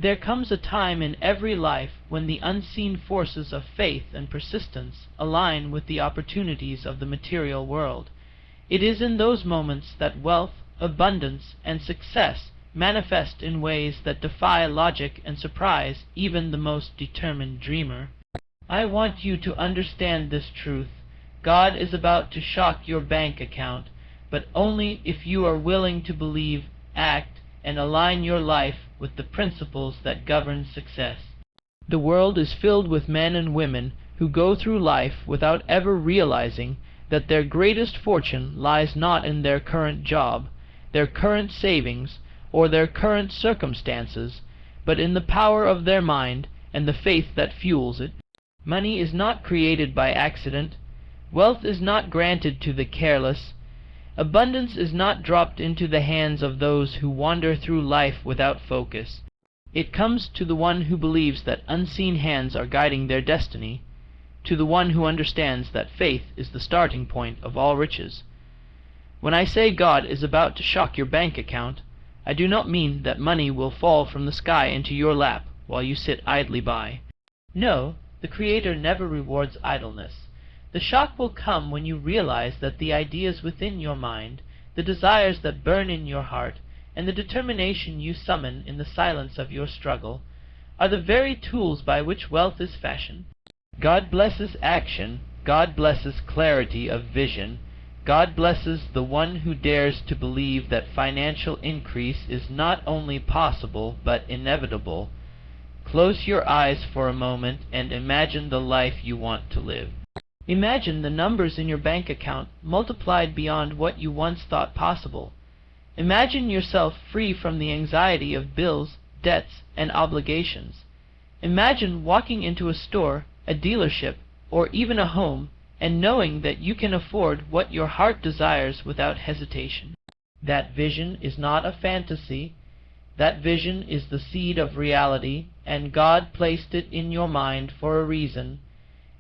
There comes a time in every life when the unseen forces of faith and persistence align with the opportunities of the material world. It is in those moments that wealth, abundance, and success manifest in ways that defy logic and surprise even the most determined dreamer. I want you to understand this truth. God is about to shock your bank account, but only if you are willing to believe, act, and align your life with the principles that govern success. The world is filled with men and women who go through life without ever realizing that their greatest fortune lies not in their current job, their current savings, or their current circumstances, but in the power of their mind and the faith that fuels it. Money is not created by accident. Wealth is not granted to the careless. Abundance is not dropped into the hands of those who wander through life without focus. It comes to the one who believes that unseen hands are guiding their destiny, to the one who understands that faith is the starting point of all riches. When I say God is about to shock your bank account, I do not mean that money will fall from the sky into your lap while you sit idly by. No, the Creator never rewards idleness. The shock will come when you realize that the ideas within your mind, the desires that burn in your heart, and the determination you summon in the silence of your struggle, are the very tools by which wealth is fashioned. God blesses action. God blesses clarity of vision. God blesses the one who dares to believe that financial increase is not only possible but inevitable. Close your eyes for a moment and imagine the life you want to live. Imagine the numbers in your bank account multiplied beyond what you once thought possible. Imagine yourself free from the anxiety of bills, debts, and obligations. Imagine walking into a store, a dealership, or even a home, and knowing that you can afford what your heart desires without hesitation. That vision is not a fantasy. That vision is the seed of reality, and God placed it in your mind for a reason.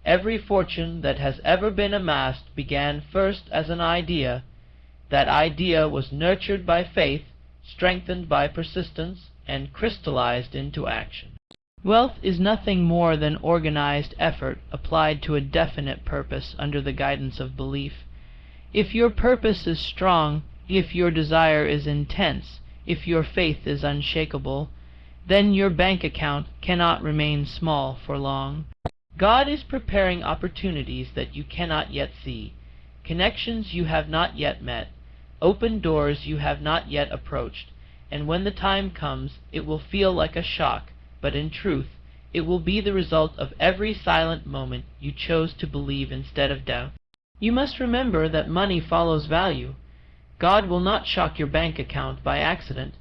Every fortune that has ever been amassed began first as an idea. That idea was nurtured by faith, strengthened by persistence, and crystallized into action. Wealth is nothing more than organized effort applied to a definite purpose under the guidance of belief. If your purpose is strong, if your desire is intense, if your faith is unshakable, then your bank account cannot remain small for long. God is preparing opportunities that you cannot yet see, connections you have not yet met, open doors you have not yet approached, and when the time comes, it will feel like a shock, but in truth, it will be the result of every silent moment you chose to believe instead of doubt. You must remember that money follows value. God will not shock your bank account by accident.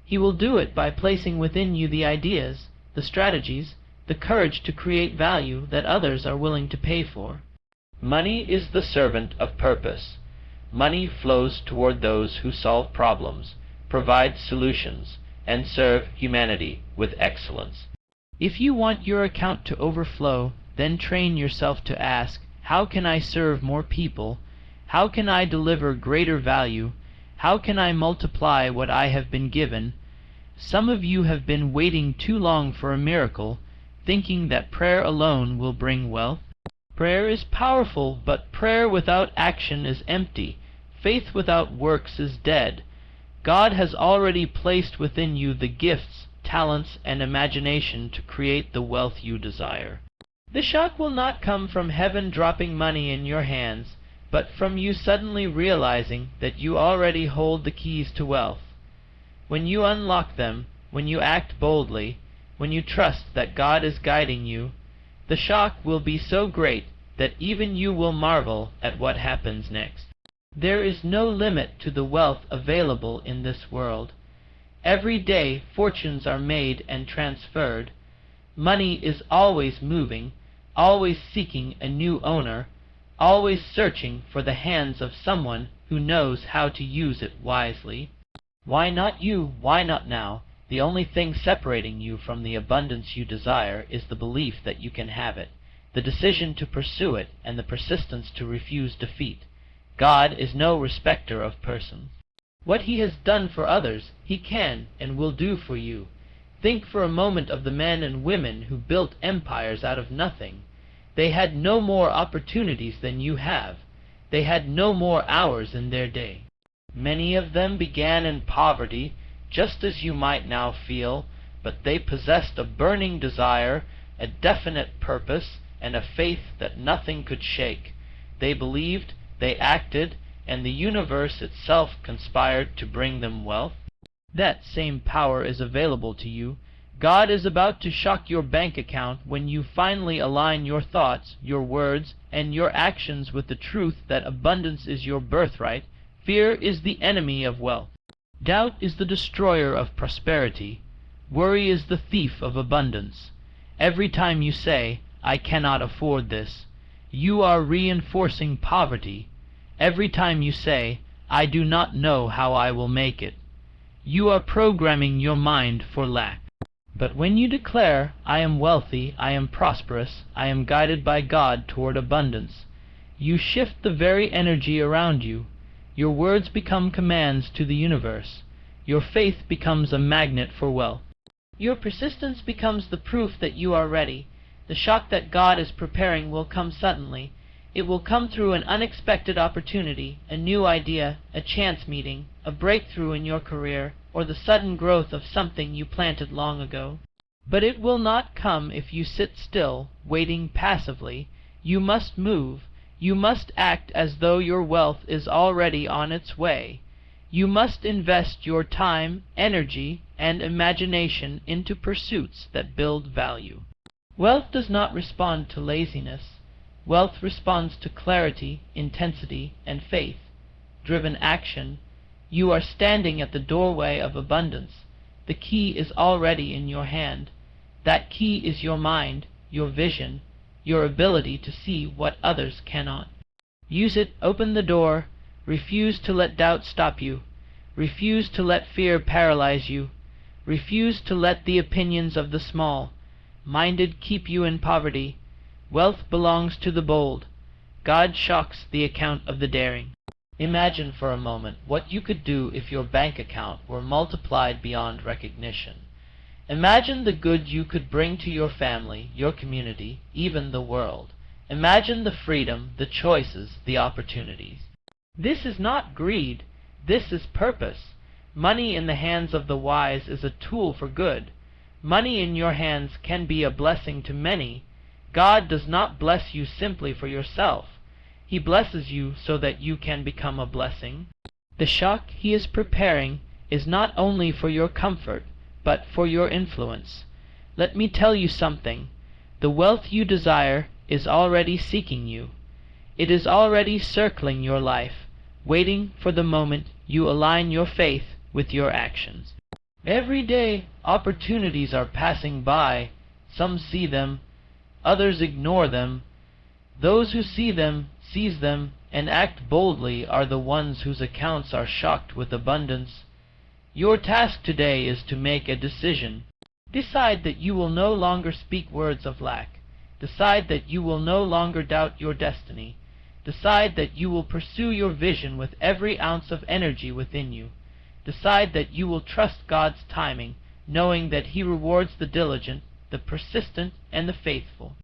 He will do it by placing within you the ideas, the strategies, the courage to create value that others are willing to pay for. Money is the servant of purpose. Money flows toward those who solve problems, provide solutions, and serve humanity with excellence. If you want your account to overflow, then train yourself to ask, how can I serve more people? How can I deliver greater value? How can I multiply what I have been given? Some of you have been waiting too long for a miracle, thinking that prayer alone will bring wealth. Prayer is powerful, but prayer without action is empty. Faith without works is dead. God has already placed within you the gifts, talents, and imagination to create the wealth you desire. The shock will not come from heaven dropping money in your hands, but from you suddenly realizing that you already hold the keys to wealth. When you unlock them, when you act boldly, when you trust that God is guiding you, the shock will be so great that even you will marvel at what happens next. There is no limit to the wealth available in this world. Every day fortunes are made and transferred. Money is always moving, always seeking a new owner, always searching for the hands of someone who knows how to use it wisely. Why not you? Why not now? The only thing separating you from the abundance you desire is the belief that you can have it, the decision to pursue it, and the persistence to refuse defeat. God is no respecter of persons. What He has done for others, He can and will do for you. Think for a moment of the men and women who built empires out of nothing. They had no more opportunities than you have. They had no more hours in their day. Many of them began in poverty, just as you might now feel, but they possessed a burning desire, a definite purpose, and a faith that nothing could shake. They believed, they acted, and the universe itself conspired to bring them wealth. That same power is available to you. God is about to shock your bank account when you finally align your thoughts, your words, and your actions with the truth that abundance is your birthright. Fear is the enemy of wealth. Doubt is the destroyer of prosperity. Worry is the thief of abundance. Every time you say, "I cannot afford this," you are reinforcing poverty. Every time you say, "I do not know how I will make it," you are programming your mind for lack. But when you declare, "I am wealthy, I am prosperous, I am guided by God toward abundance," you shift the very energy around you. Your words become commands to the universe. Your faith becomes a magnet for wealth. Your persistence becomes the proof that you are ready. The shock that God is preparing will come suddenly. It will come through an unexpected opportunity, a new idea, a chance meeting, a breakthrough in your career, or the sudden growth of something you planted long ago. But it will not come if you sit still, waiting passively. You must move. You must act as though your wealth is already on its way. You must invest your time, energy, and imagination into pursuits that build value. Wealth does not respond to laziness. Wealth responds to clarity, intensity, and faith-driven action. You are standing at the doorway of abundance. The key is already in your hand. That key is your mind, your vision, your ability to see what others cannot. Use it, open the door. Refuse to let doubt stop you. Refuse to let fear paralyze you. Refuse to let the opinions of the small-minded keep you in poverty. Wealth belongs to the bold. God shocks the account of the daring. Imagine for a moment what you could do if your bank account were multiplied beyond recognition. Imagine the good you could bring to your family, your community, even the world. Imagine the freedom, the choices, the opportunities. This is not greed. This is purpose. Money in the hands of the wise is a tool for good. Money in your hands can be a blessing to many. God does not bless you simply for yourself. He blesses you so that you can become a blessing. The shock He is preparing is not only for your comfort, but for your influence. Let me tell you something. The wealth you desire is already seeking you. It is already circling your life, waiting for the moment you align your faith with your actions. Every day, opportunities are passing by. Some see them, others ignore them. Those who see them, seize them, and act boldly are the ones whose accounts are shocked with abundance. Your task today is to make a decision. Decide that you will no longer speak words of lack. Decide that you will no longer doubt your destiny. Decide that you will pursue your vision with every ounce of energy within you. Decide that you will trust God's timing, knowing that He rewards the diligent, the persistent, and the faithful.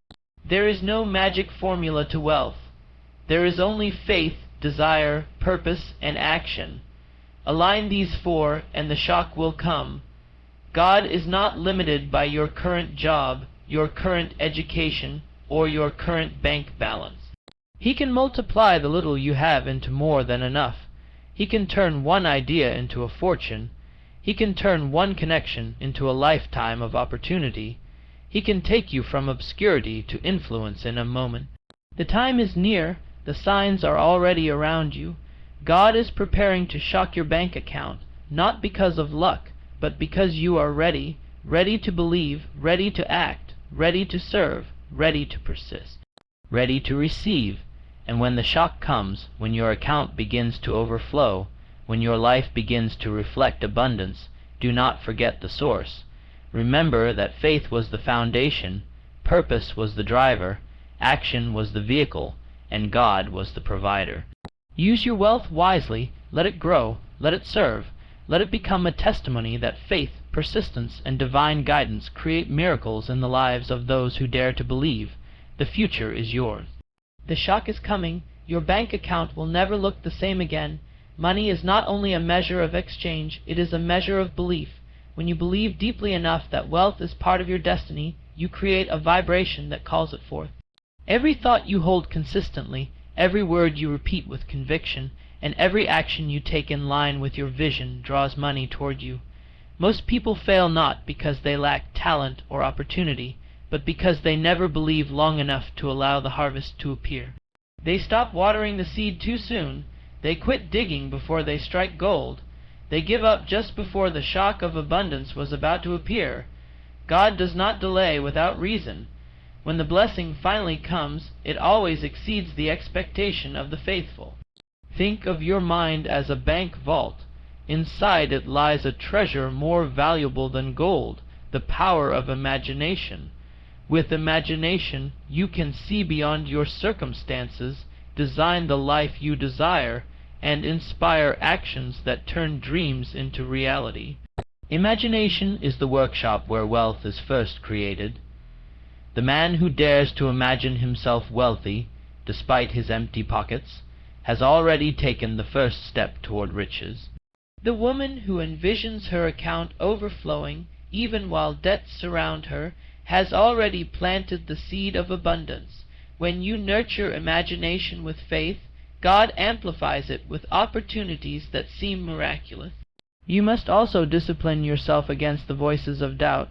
There is no magic formula to wealth. There is only faith, desire, purpose, and action. Align these four, and the shock will come. God is not limited by your current job, your current education, or your current bank balance. He can multiply the little you have into more than enough. He can turn one idea into a fortune. He can turn one connection into a lifetime of opportunity. He can take you from obscurity to influence in a moment. The time is near. The signs are already around you. God is preparing to shock your bank account, not because of luck, but because you are ready, ready to believe, ready to act, ready to serve, ready to persist, ready to receive. And when the shock comes, when your account begins to overflow, when your life begins to reflect abundance, do not forget the source. Remember that faith was the foundation, purpose was the driver, action was the vehicle, and God was the provider. Use your wealth wisely. Let it grow. Let it serve. Let it become a testimony that faith persistence, and divine guidance create miracles in the lives of those who dare to believe. The future is yours. The shock is coming. Your bank account will never look the same again. Money is not only a measure of exchange, it is a measure of belief. When you believe deeply enough that wealth is part of your destiny, you create a vibration that calls it forth. Every thought you hold consistently, every word you repeat with conviction, and every action you take in line with your vision draws money toward you. Most people fail not because they lack talent or opportunity, but because they never believe long enough to allow the harvest to appear. They stop watering the seed too soon. They quit digging before they strike gold. They give up just before the shock of abundance was about to appear. God does not delay without reason. When the blessing finally comes, it always exceeds the expectation of the faithful. Think of your mind as a bank vault. Inside it lies a treasure more valuable than gold, the power of imagination. With imagination, you can see beyond your circumstances, design the life you desire, and inspire actions that turn dreams into reality. Imagination is the workshop where wealth is first created. The man who dares to imagine himself wealthy, despite his empty pockets, has already taken the first step toward riches. The woman who envisions her account overflowing, even while debts surround her, has already planted the seed of abundance. When you nurture imagination with faith, God amplifies it with opportunities that seem miraculous. You must also discipline yourself against the voices of doubt.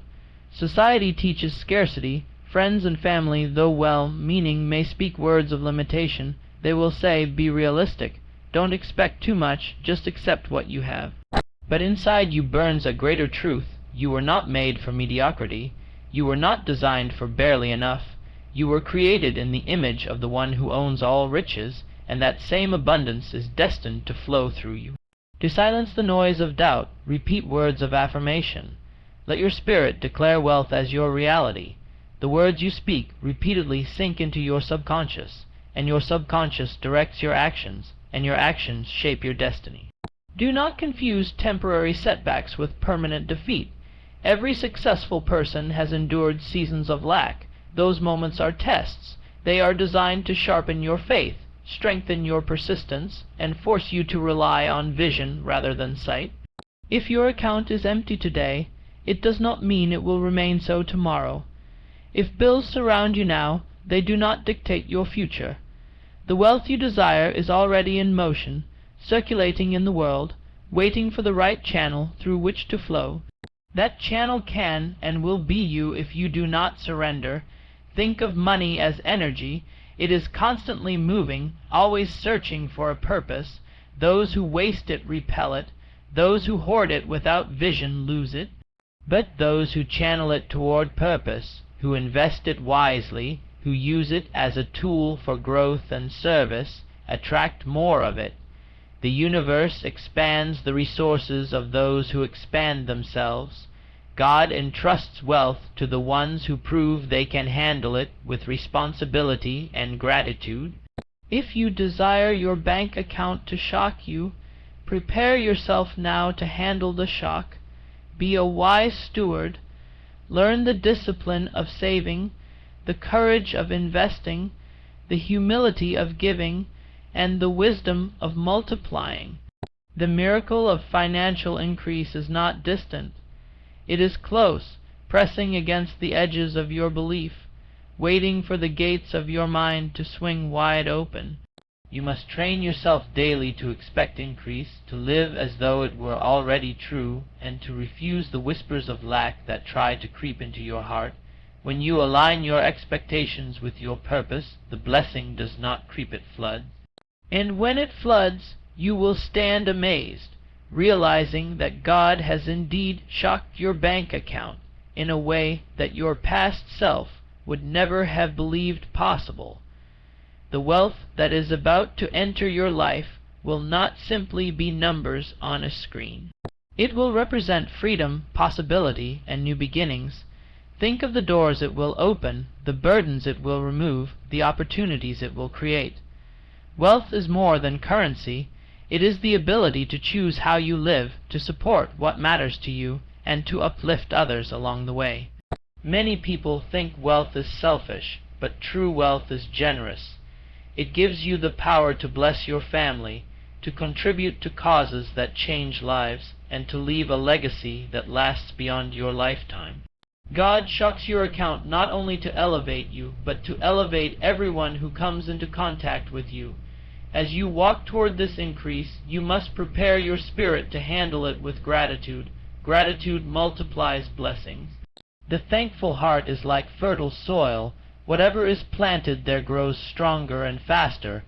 Society teaches scarcity. Friends and family, though well-meaning, may speak words of limitation. They will say, "Be realistic. Don't expect too much, just accept what you have." But inside you burns a greater truth. You were not made for mediocrity. You were not designed for barely enough. You were created in the image of the one who owns all riches, and that same abundance is destined to flow through you. To silence the noise of doubt, repeat words of affirmation. Let your spirit declare wealth as your reality. The words you speak repeatedly sink into your subconscious, and your subconscious directs your actions, and your actions shape your destiny. Do not confuse temporary setbacks with permanent defeat. Every successful person has endured seasons of lack. Those moments are tests. They are designed to sharpen your faith, strengthen your persistence, and force you to rely on vision rather than sight. If your account is empty today, it does not mean it will remain so tomorrow. If bills surround you now, they do not dictate your future. The wealth you desire is already in motion, circulating in the world, waiting for the right channel through which to flow. That channel can and will be you if you do not surrender. Think of money as energy. It is constantly moving, always searching for a purpose. Those who waste it repel it. Those who hoard it without vision lose it. But those who channel it toward purpose, who invest it wisely, who use it as a tool for growth and service, attract more of it. The universe expands the resources of those who expand themselves. God entrusts wealth to the ones who prove they can handle it with responsibility and gratitude. If you desire your bank account to shock you, prepare yourself now to handle the shock. Be a wise steward. Learn the discipline of saving, the courage of investing, the humility of giving, and the wisdom of multiplying. The miracle of financial increase is not distant. It is close, pressing against the edges of your belief, waiting for the gates of your mind to swing wide open. You must train yourself daily to expect increase, to live as though it were already true, and to refuse the whispers of lack that try to creep into your heart. When you align your expectations with your purpose, the blessing does not creep, it floods. And when it floods, you will stand amazed, realizing that God has indeed shocked your bank account in a way that your past self would never have believed possible. The wealth that is about to enter your life will not simply be numbers on a screen. It will represent freedom, possibility, and new beginnings. Think of the doors it will open, the burdens it will remove, the opportunities it will create. Wealth is more than currency. It is the ability to choose how you live, to support what matters to you, and to uplift others along the way. Many people think wealth is selfish, but true wealth is generous. It gives you the power to bless your family, to contribute to causes that change lives, and to leave a legacy that lasts beyond your lifetime. God shocks your account not only to elevate you, but to elevate everyone who comes into contact with you. As you walk toward this increase, you must prepare your spirit to handle it with gratitude. Gratitude multiplies blessings. The thankful heart is like fertile soil. Whatever is planted there grows stronger and faster.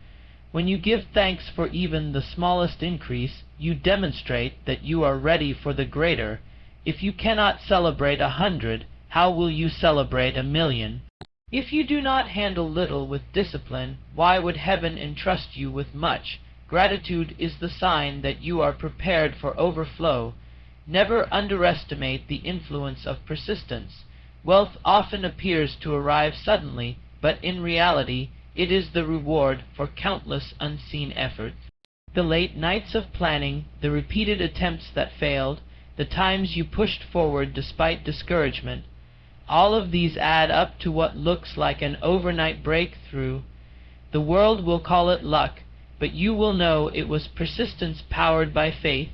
When you give thanks for even the smallest increase, you demonstrate that you are ready for the greater. If you cannot celebrate 100, how will you celebrate 1,000,000? If you do not handle little with discipline, why would heaven entrust you with much? Gratitude is the sign that you are prepared for overflow. Never underestimate the influence of persistence. Wealth often appears to arrive suddenly, but in reality it is the reward for countless unseen efforts. The late nights of planning, the repeated attempts that failed, the times you pushed forward despite discouragement, all of these add up to what looks like an overnight breakthrough. The world will call it luck, but you will know it was persistence powered by faith.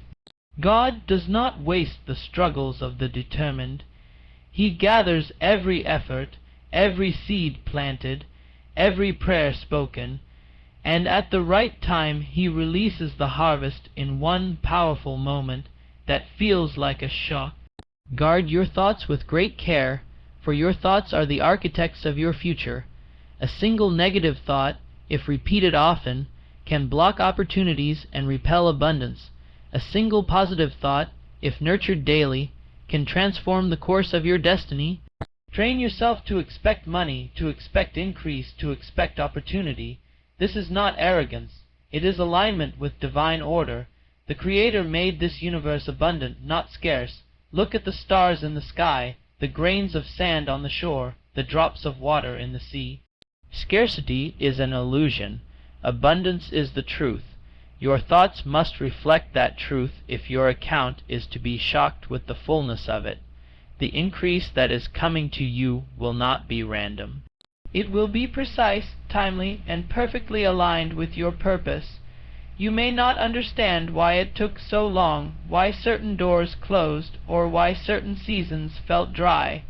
God does not waste the struggles of the determined. He gathers every effort, every seed planted, every prayer spoken, and at the right time He releases the harvest in one powerful moment that feels like a shock. Guard your thoughts with great care, for your thoughts are the architects of your future. A single negative thought, if repeated often, can block opportunities and repel abundance. A single positive thought, if nurtured daily, can transform the course of your destiny. Train yourself to expect money, to expect increase, to expect opportunity. This is not arrogance. It is alignment with divine order. The Creator made this universe abundant, not scarce. Look at the stars in the sky, the grains of sand on the shore, the drops of water in the sea. Scarcity is an illusion. Abundance is the truth. Your thoughts must reflect that truth if your account is to be shocked with the fullness of it. The increase that is coming to you will not be random. It will be precise, timely, and perfectly aligned with your purpose. You may not understand why it took so long, why certain doors closed, or why certain seasons felt dry.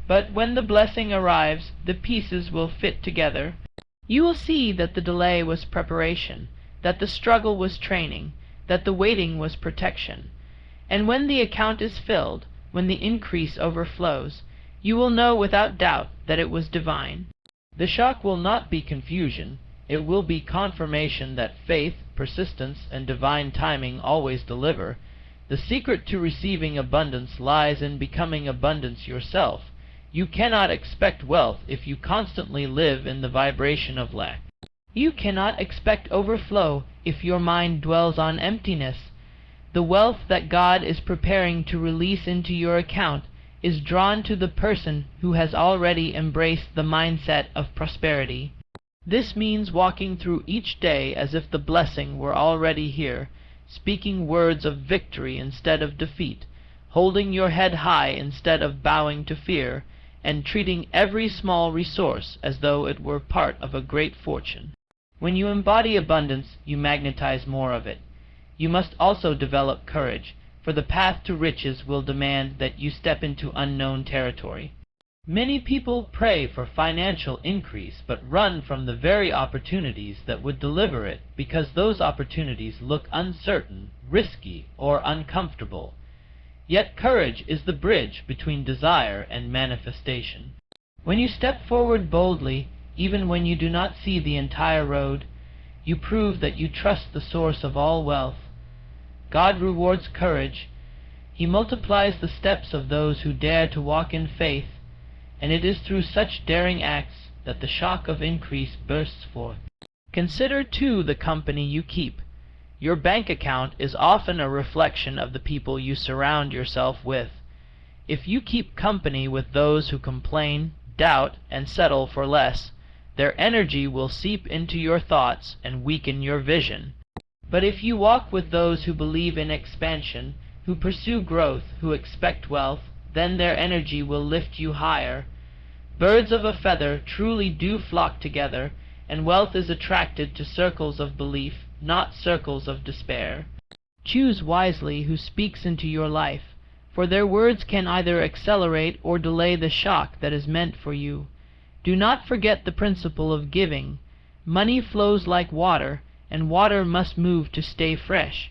But when the blessing arrives, the pieces will fit together. You will see that the delay was preparation, that the struggle was training, that the waiting was protection. And when the account is filled, when the increase overflows, you will know without doubt that it was divine. The shock will not be confusion. It will be confirmation that faith, persistence, and divine timing always deliver. The secret to receiving abundance lies in becoming abundance yourself. You cannot expect wealth if you constantly live in the vibration of lack. You cannot expect overflow if your mind dwells on emptiness. The wealth that God is preparing to release into your account is drawn to the person who has already embraced the mindset of prosperity. This means walking through each day as if the blessing were already here, speaking words of victory instead of defeat, holding your head high instead of bowing to fear, and treating every small resource as though it were part of a great fortune. When you embody abundance, you magnetize more of it. You must also develop courage, for the path to riches will demand that you step into unknown territory. Many people pray for financial increase, but run from the very opportunities that would deliver it because those opportunities look uncertain, risky, or uncomfortable. Yet courage is the bridge between desire and manifestation. When you step forward boldly, even when you do not see the entire road, you prove that you trust the source of all wealth. God rewards courage. He multiplies the steps of those who dare to walk in faith, and it is through such daring acts that the shock of increase bursts forth. Consider, too, the company you keep. Your bank account is often a reflection of the people you surround yourself with. If you keep company with those who complain, doubt, and settle for less, their energy will seep into your thoughts and weaken your vision. But if you walk with those who believe in expansion, who pursue growth, who expect wealth, then their energy will lift you higher. Birds of a feather truly do flock together, and wealth is attracted to circles of belief, not circles of despair. Choose wisely who speaks into your life, for their words can either accelerate or delay the shock that is meant for you. Do not forget the principle of giving. Money flows like water, and water must move to stay fresh.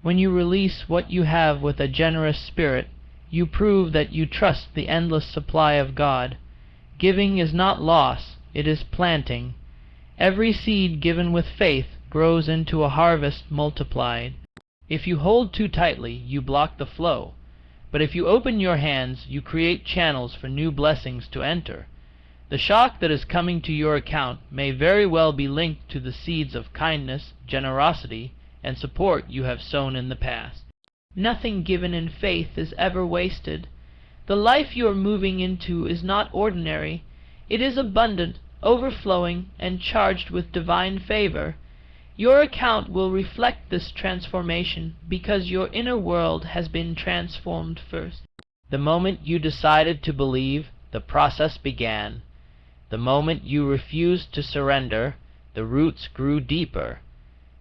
When you release what you have with a generous spirit, you prove that you trust the endless supply of God. Giving is not loss, it is planting. Every seed given with faith grows into a harvest multiplied. If you hold too tightly, you block the flow. But if you open your hands, you create channels for new blessings to enter. The shock that is coming to your account may very well be linked to the seeds of kindness, generosity, and support you have sown in the past. Nothing given in faith is ever wasted. The life you are moving into is not ordinary. It is abundant, overflowing, and charged with divine favor. Your account will reflect this transformation because your inner world has been transformed first. The moment you decided to believe, the process began. The moment you refused to surrender, the roots grew deeper.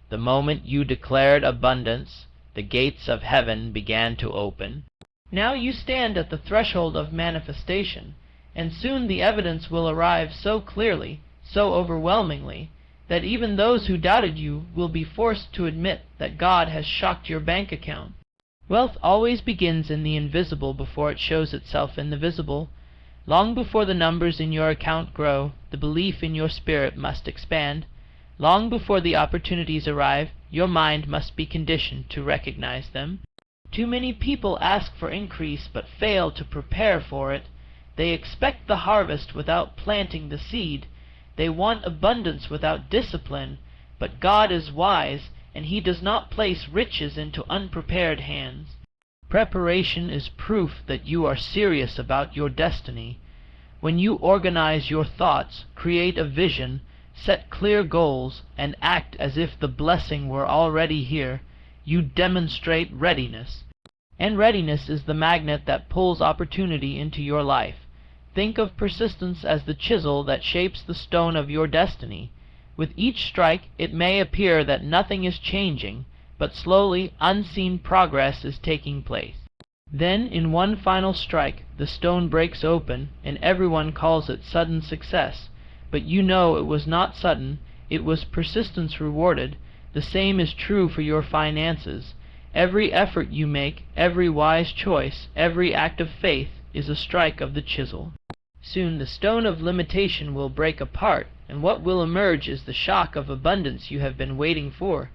The moment you declared abundance, the gates of heaven began to open. Now you stand at the threshold of manifestation, and soon the evidence will arrive so clearly, so overwhelmingly, that even those who doubted you will be forced to admit that God has shocked your bank account. Wealth always begins in the invisible before it shows itself in the visible. Long before the numbers in your account grow, the belief in your spirit must expand. Long before the opportunities arrive, your mind must be conditioned to recognize them. Too many people ask for increase but fail to prepare for it. They expect the harvest without planting the seed. They want abundance without discipline, but God is wise, and He does not place riches into unprepared hands. Preparation is proof that you are serious about your destiny. When you organize your thoughts, create a vision, set clear goals, and act as if the blessing were already here, you demonstrate readiness. And readiness is the magnet that pulls opportunity into your life. Think of persistence as the chisel that shapes the stone of your destiny. With each strike, it may appear that nothing is changing, but slowly, unseen progress is taking place. Then, in one final strike, the stone breaks open, and everyone calls it sudden success. But you know it was not sudden, it was persistence rewarded. The same is true for your finances. Every effort you make, every wise choice, every act of faith is a strike of the chisel. Soon the stone of limitation will break apart, and what will emerge is the shock of abundance you have been waiting for.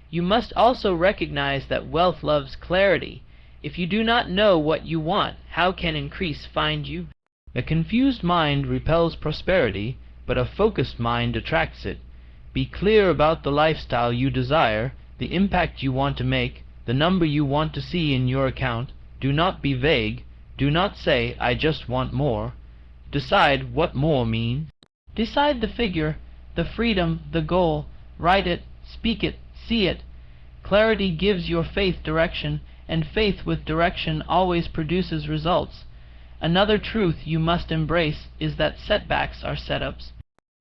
You must also recognize that wealth loves clarity. If you do not know what you want, how can increase find you? A confused mind repels prosperity, but a focused mind attracts it. Be clear about the lifestyle you desire, the impact you want to make, the number you want to see in your account. Do not be vague. Do not say, "I just want more." Decide what more means. Decide the figure, the freedom, the goal. Write it, speak it, see it. Clarity gives your faith direction, and faith with direction always produces results. Another truth you must embrace is that setbacks are setups.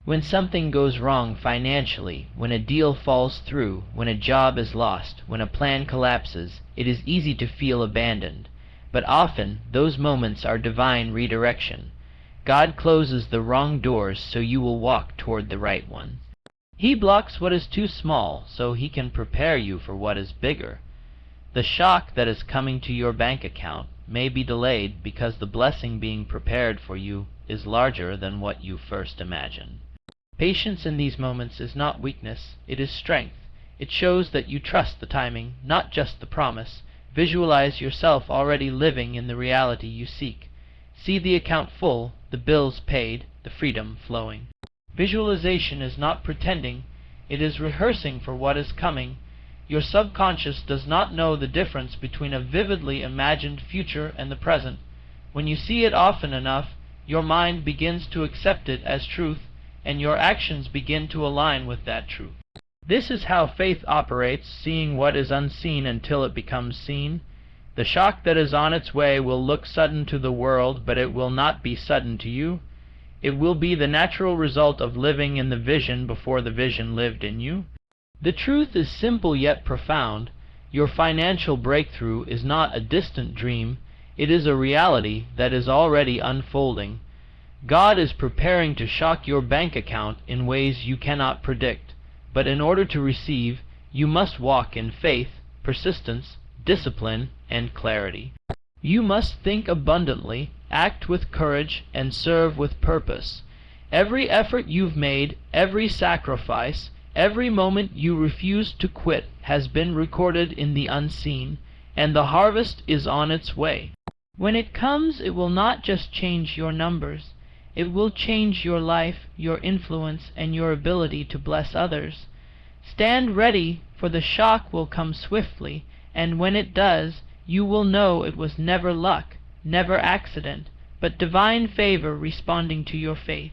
When something goes wrong financially, when a deal falls through, when a job is lost, when a plan collapses, it is easy to feel abandoned. But often those moments are divine redirection. God closes the wrong doors so you will walk toward the right ones. He blocks what is too small so He can prepare you for what is bigger. The shock that is coming to your bank account may be delayed because the blessing being prepared for you is larger than what you first imagined. Patience in these moments is not weakness, it is strength. It shows that you trust the timing, not just the promise. Visualize yourself already living in the reality you seek. See the account full, the bills paid, the freedom flowing. Visualization is not pretending, it is rehearsing for what is coming. Your subconscious does not know the difference between a vividly imagined future and the present. When you see it often enough, your mind begins to accept it as truth, and your actions begin to align with that truth. This is how faith operates, seeing what is unseen until it becomes seen. The shock that is on its way will look sudden to the world, but it will not be sudden to you. It will be the natural result of living in the vision before the vision lived in you. The truth is simple yet profound. Your financial breakthrough is not a distant dream. It is a reality that is already unfolding. God is preparing to shock your bank account in ways you cannot predict. But in order to receive, you must walk in faith, persistence, discipline, and clarity. You must think abundantly, act with courage, and serve with purpose. Every effort you've made, every sacrifice, every moment you refuse to quit has been recorded in the unseen, and the harvest is on its way. When it comes, it will not just change your numbers. It will change your life, your influence, and your ability to bless others. Stand ready, for the shock will come swiftly, and when it does, you will know it was never luck, never accident, but divine favor responding to your faith.